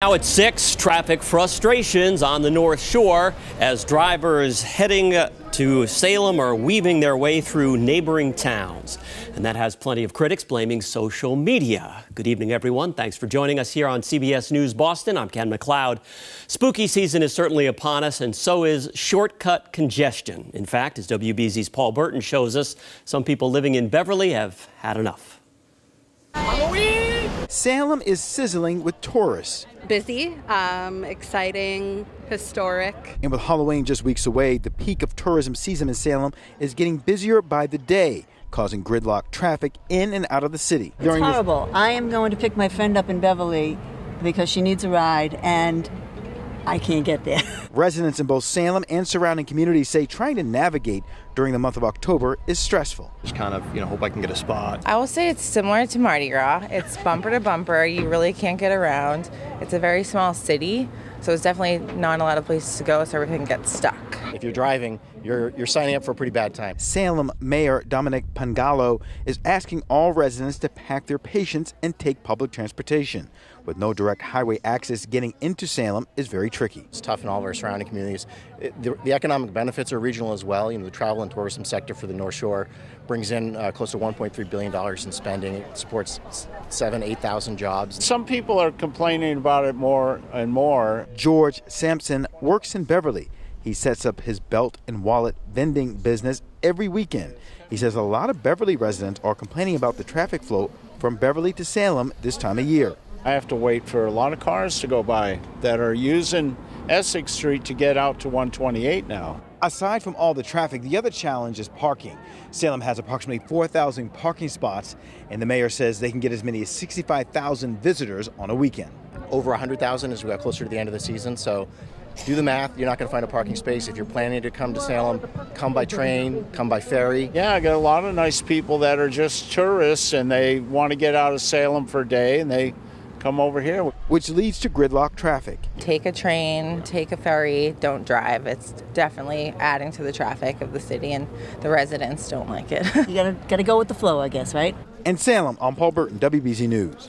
Now at 6, traffic frustrations on the North Shore as drivers heading to Salem are weaving their way through neighboring towns. And that has plenty of critics blaming social media. Good evening, everyone. Thanks for joining us here on CBS News Boston. I'm Ken McLeod. Spooky season is certainly upon us, and so is shortcut congestion. In fact, as WBZ's Paul Burton shows us, some people living in Beverly have had enough. Salem is sizzling with tourists. Busy, exciting, historic. And with Halloween just weeks away, the peak of tourism season in Salem is getting busier by the day, causing gridlock traffic in and out of the city. It's horrible. I am going to pick my friend up in Beverly because she needs a ride, and I can't get there. Residents in both Salem and surrounding communities say trying to navigate during the month of October is stressful. Just kind of, hope I can get a spot. I will say it's similar to Mardi Gras. It's bumper to bumper. You really can't get around. It's a very small city, so it's definitely not a lot of places to go, so everything gets stuck. If you're driving, you're signing up for a pretty bad time. Salem Mayor Dominic Pangallo is asking all residents to pack their patience and take public transportation. With no direct highway access, getting into Salem is very tricky. It's tough in all of our surrounding communities. The economic benefits are regional as well. The travel and tourism sector for the North Shore brings in close to $1.3 billion in spending. It supports 8,000 jobs. Some people are complaining about it more and more. George Sampson works in Beverly. He sets up his belt and wallet vending business every weekend. He says a lot of Beverly residents are complaining about the traffic flow from Beverly to Salem this time of year. I have to wait for a lot of cars to go by that are using Essex Street to get out to 128 now. Aside from all the traffic, the other challenge is parking. Salem has approximately 4,000 parking spots, and the mayor says they can get as many as 65,000 visitors on a weekend. Over 100,000 as we got closer to the end of the season, so do the math. You're not going to find a parking space. If you're planning to come to Salem, come by train, come by ferry. Yeah, I got a lot of nice people that are just tourists and they want to get out of Salem for a day and they come over here. Which leads to gridlock traffic. Take a train, take a ferry, don't drive. It's definitely adding to the traffic of the city, and the residents don't like it. You gotta go with the flow, I guess, right? In Salem, I'm Paul Burton, WBZ News.